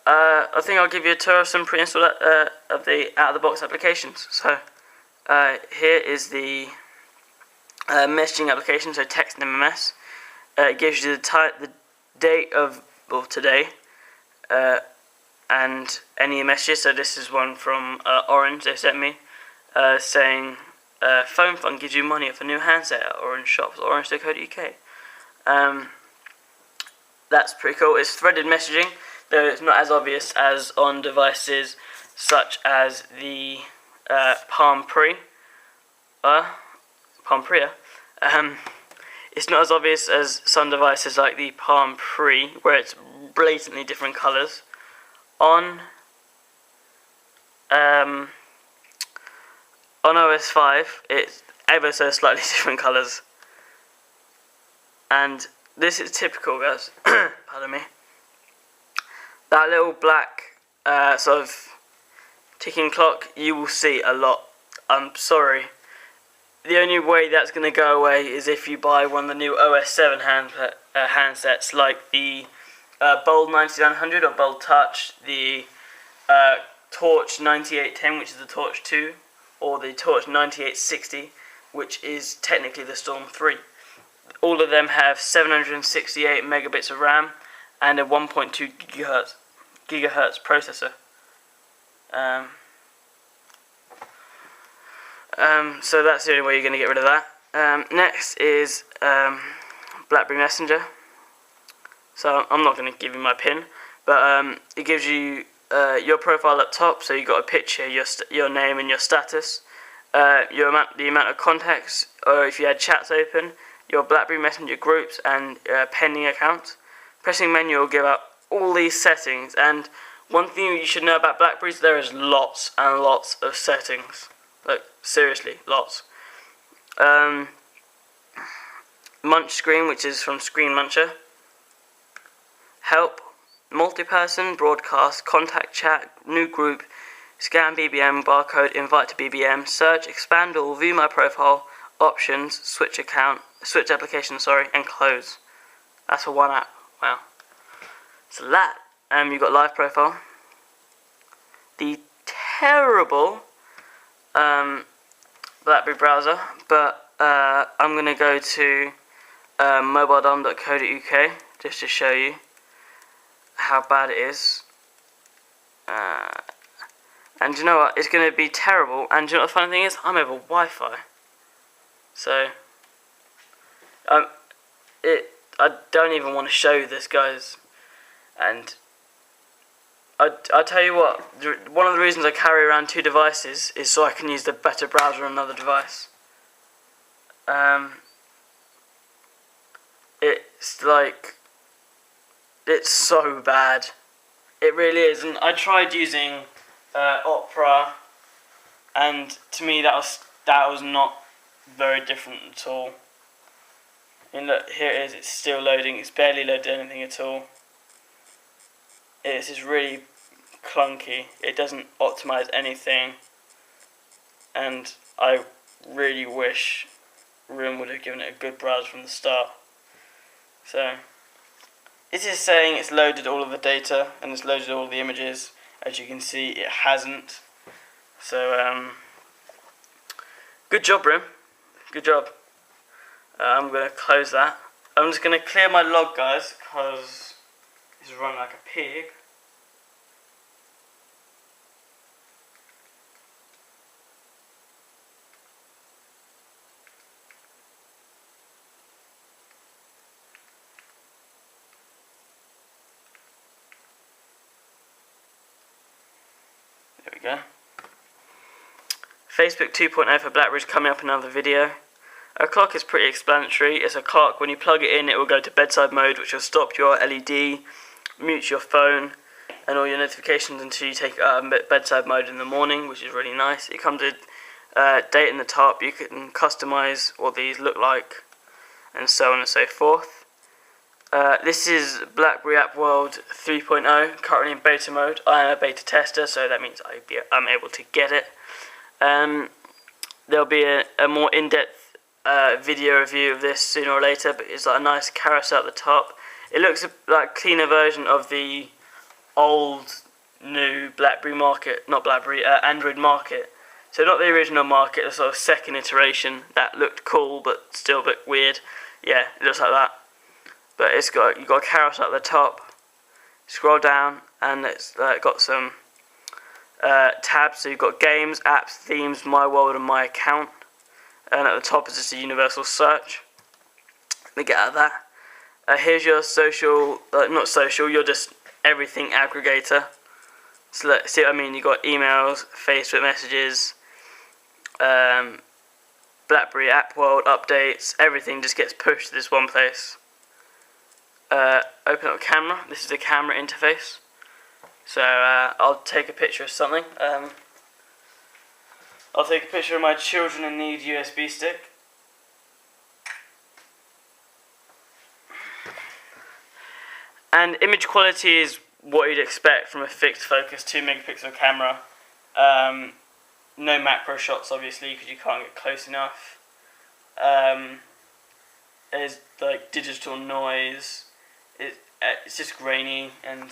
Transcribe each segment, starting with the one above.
I think I'll give you a tour of some pre-installed of the out-of-the-box applications. So here is the messaging application, so text and MMS. It gives you the date of today and any messages. So this is one from Orange. They sent me saying phone fund gives you money off a new handset at Orange shops, orange.co.uk. That's pretty cool. It's threaded messaging, though it's not as obvious as on devices such as the Palm Pre. It's not as obvious as some devices like the Palm Pre, where it's blatantly different colours. On OS 5, it's ever so slightly different colours. And this is typical, guys. Pardon me. That little black sort of ticking clock, you will see a lot. I'm sorry. The only way that's going to go away is if you buy one of the new OS 7 handsets, like the Bold 9900 or Bold Touch, the Torch 9810, which is the Torch 2, or the Torch 9860, which is technically the Storm 3. All of them have 768 megabits of RAM and a 1.2 gigahertz processor. So that's the only way you're going to get rid of that. Next is Blackberry Messenger. So I'm not going to give you my PIN, but it gives you your profile up top. So you've got a picture, your name and your status, the amount of contacts, or if you had chats open, your Blackberry Messenger groups and pending accounts. Pressing menu will give out all these settings, and one thing you should know about Blackberries, there is lots and lots of settings. Like, seriously, lots. Munch screen, which is from Screen Muncher. Help, multi-person, broadcast, contact chat, new group, scan BBM, barcode, invite to BBM, search, expand all, view my profile, options, switch application, and close. That's for one app. Wow. So that, you've got live profile. The terrible Blackberry browser, but I'm going to go to mobile.com.co.uk just to show you how bad it is. And you know what? It's going to be terrible. And you know what the funny thing is? I'm over Wi-Fi. So I don't even want to show you this, guys. And I tell you what, one of the reasons I carry around two devices is so I can use the better browser on another device. It's so bad. It really is. And I tried using Opera, and to me that was not very different at all. And look, here it is. It's still loading. It's barely loaded anything at all. It's just really clunky. It doesn't optimize anything, and I really wish ROM would have given it a good browser from the start. So it is saying it's loaded all of the data and it's loaded all the images. As you can see, it hasn't. So good job, ROM. Good job. I'm going to close that. I'm just going to clear my log, guys, because it's run like a pig. There we go. Facebook 2.0 for Blackberry is coming up in another video. A clock is pretty explanatory. It's a clock. When you plug it in, it will go to bedside mode, which will stop your LED, mute your phone, and all your notifications until you take it out of bedside mode in the morning, which is really nice. It comes with date in the top. You can customize what these look like, and so on and so forth. This is Blackberry App World 3.0, currently in beta mode. I am a beta tester, so that means I'm able to get it. There'll be a more in-depth video review of this sooner or later, but it's like a nice carousel at the top. It looks like a cleaner version of the old, new BlackBerry market, not BlackBerry, Android market. So not the original market, the sort of second iteration that looked cool but still a bit weird. Yeah, it looks like that. But you've got a carousel at the top. Scroll down and it's got some tabs. So you've got games, apps, themes, my world, and my account. And at the top is just a universal search. Let me get out of that. Here's your social, not social, you're just everything aggregator. So see what I mean? You've got emails, Facebook messages, BlackBerry app world updates. Everything just gets pushed to this one place. Open up camera. This is the camera interface. So I'll take a picture of something. I'll take a picture of my children in need USB stick. And image quality is what you'd expect from a fixed focus 2 megapixel camera. No macro shots obviously because you can't get close enough. There's like digital noise. It's just grainy and,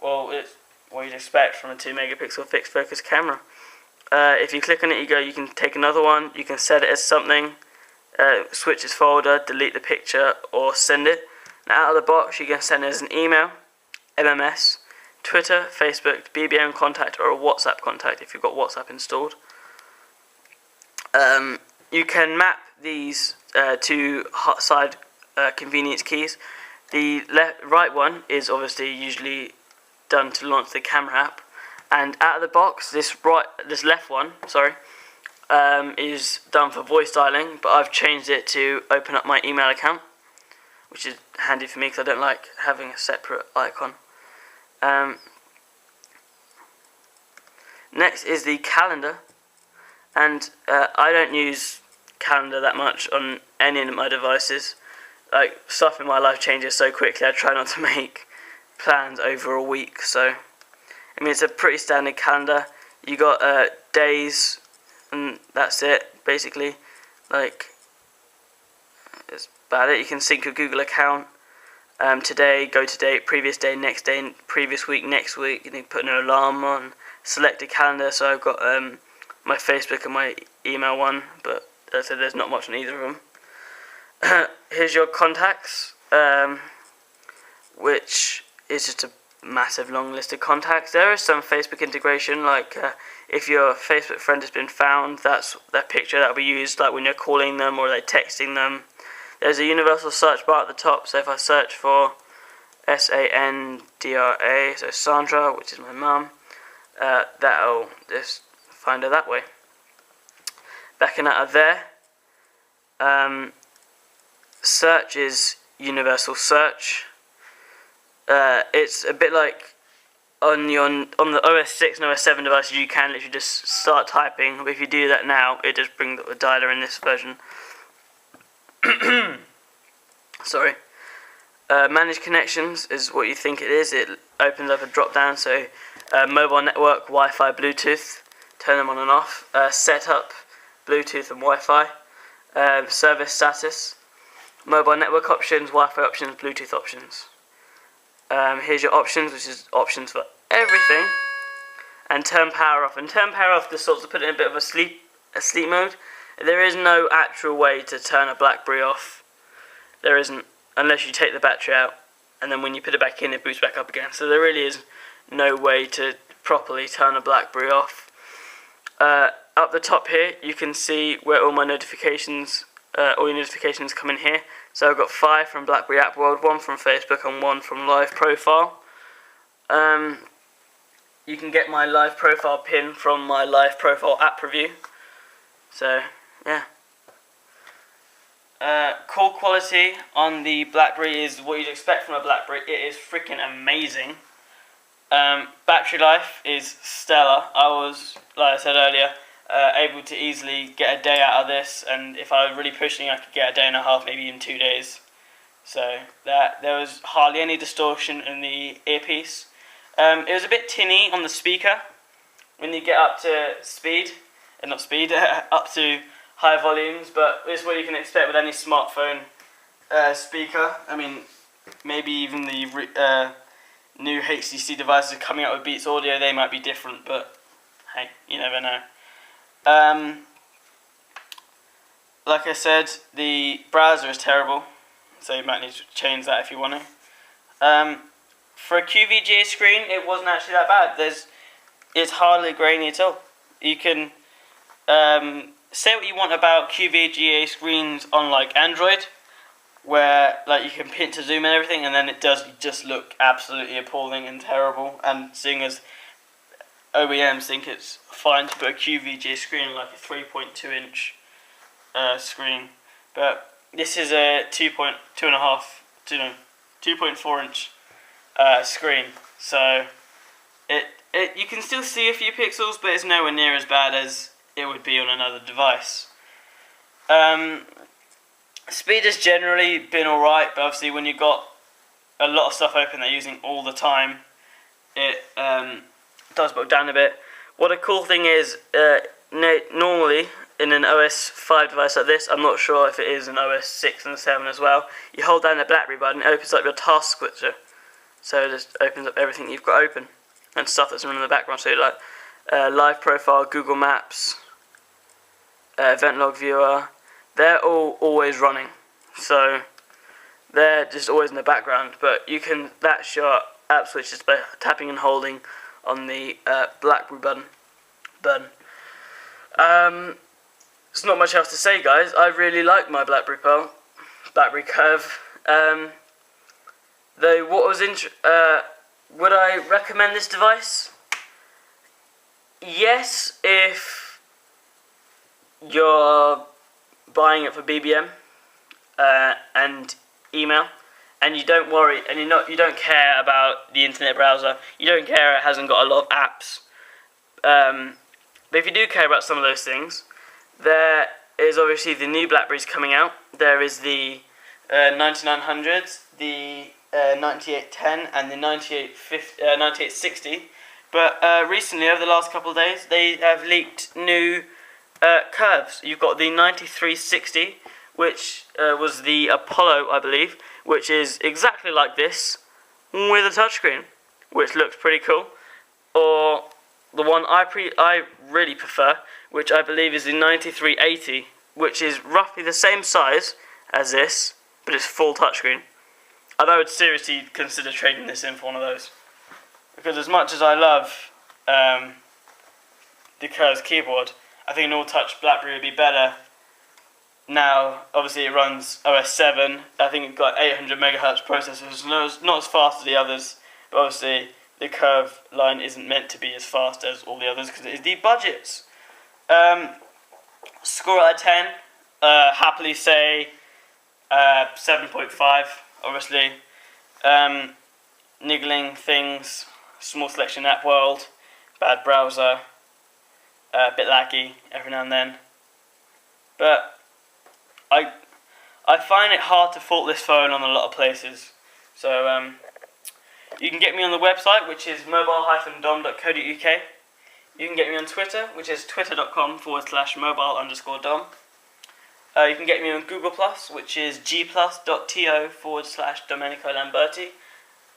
well, it's what you'd expect from a 2 megapixel fixed focus camera. If you click on it, you can take another one. You can set it as something, switch its folder, delete the picture, or send it. Now, out of the box, you can send it as an email, MMS, Twitter, Facebook, BBM contact, or a WhatsApp contact if you've got WhatsApp installed. You can map these to side convenience keys. The right one is obviously usually done to launch the camera app, and out of the box, this left one, is done for voice dialing, but I've changed it to open up my email account, which is handy for me because I don't like having a separate icon. Next is the calendar, and I don't use calendar that much on any of my devices. Like, stuff in my life changes so quickly, I try not to make plans over a week. So, I mean, it's a pretty standard calendar. You got days, and that's it, basically. Like, that's about it. You can sync your Google account. Today, go to date, previous day, next day, previous week, next week. You can put an alarm on, select a calendar. So I've got my Facebook and my email one, but as I said, there's not much on either of them. Here's your contacts, which is just a massive long list of contacts. There is some Facebook integration, like if your Facebook friend has been found, that's their picture that will be used like when you're calling them or they're texting them. There's a universal search bar at the top, so if I search for Sandra, so Sandra, which is my mum, that'll just find her that way. Backing out of there, search is universal search. It's a bit like on the OS 6 and OS 7 devices, you can literally just start typing, but if you do that now, it just brings up the dialer in this version. Sorry. Manage connections is what you think it is. It opens up a drop down, so mobile network, Wi-Fi, Bluetooth, turn them on and off. Set up Bluetooth and Wi-Fi. Service status, mobile network options, Wi-Fi options, Bluetooth options. Here's your options, which is options for everything. And turn power off. And turn power off just sort of put it in a bit of a sleep mode. There is no actual way to turn a BlackBerry off. There isn't, unless you take the battery out, and then when you put it back in, it boots back up again. So there really is no way to properly turn a BlackBerry off. Up the top here, you can see where all my notifications, all your notifications come in here. So I've got 5 from BlackBerry App World, 1 from Facebook, and 1 from Live Profile. You can get my Live Profile pin from my Live Profile app review. So, yeah. Call quality on the BlackBerry is what you'd expect from a BlackBerry. It is freaking amazing. Battery life is stellar. I was, like I said earlier, able to easily get a day out of this, and if I was really pushing, I could get a day and a half, maybe even 2 days. So there was hardly any distortion in the earpiece. It was a bit tinny on the speaker when you get up to speed, up to high volumes, but this is what you can expect with any smartphone speaker. I mean, maybe even the new HTC devices coming out with Beats Audio, they might be different, but hey, you never know. Like I said, the browser is terrible, so you might need to change that if you want to. For a QVGA screen, it wasn't actually that bad. It's hardly grainy at all. You can say what you want about QVGA screens on like Android, where like you can pin to zoom and everything, and then it does just look absolutely appalling and terrible. And seeing as OEMs think it's fine to put a QVGA screen like a 3.2 inch screen, but this is a 2.4 inch screen, so you can still see a few pixels, but it's nowhere near as bad as it would be on another device. Speed has generally been alright, but obviously when you've got a lot of stuff open they're using all the time, it does bog down a bit. What a cool thing is, normally in an OS 5 device like this, I'm not sure if it is an OS 6 and 7 as well, you hold down the Blackberry button, it opens up your task switcher. So it just opens up everything you've got open and stuff that's running in the background. So like live profile, Google Maps, event log viewer, they're all always running. So they're just always in the background. But you can, that's your app switch just by tapping and holding on the Blackberry button. There's not much else to say, guys. I really like my Blackberry Curve. Though what was would I recommend this device? Yes, if you're buying it for BBM and email, and you don't worry, and you don't care about the internet browser. You don't care it hasn't got a lot of apps. But if you do care about some of those things, there is obviously the new Blackberries coming out. There is the 9900s, the 9810 and the 9860, but recently, over the last couple of days, they have leaked new curves. You've got the 9360, which was the Apollo, I believe, which is exactly like this with a touchscreen, which looks pretty cool. Or the one I really prefer, which I believe is the 9380, which is roughly the same size as this, but it's full touchscreen. I would seriously consider trading this in for one of those, because as much as I love the Curves keyboard, I think an all-touch Blackberry would be better. Now, obviously it runs OS 7, I think it's got 800 MHz processors, not as fast as the others, but obviously the Curve line isn't meant to be as fast as all the others because it is the budgets. Score out of 10, happily say 7.5. Obviously, niggling things, small selection app world, bad browser, a bit laggy every now and then. But I find it hard to fault this phone on a lot of places. So you can get me on the website, which is mobile-dom.co.uk. You can get me on Twitter, which is twitter.com/mobile_dom. You can get me on Google+, which is gplus.to/Domenico Lamberti.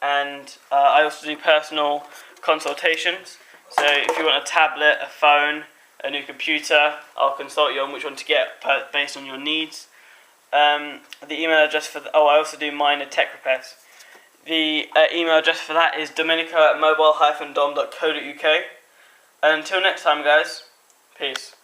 And I also do personal consultations. So if you want a tablet, a phone, a new computer, I'll consult you on which one to get based on your needs. The email address for I also do minor tech repairs. The email address for that is domenico@mobile-dom.co.uk. Until next time, guys, peace.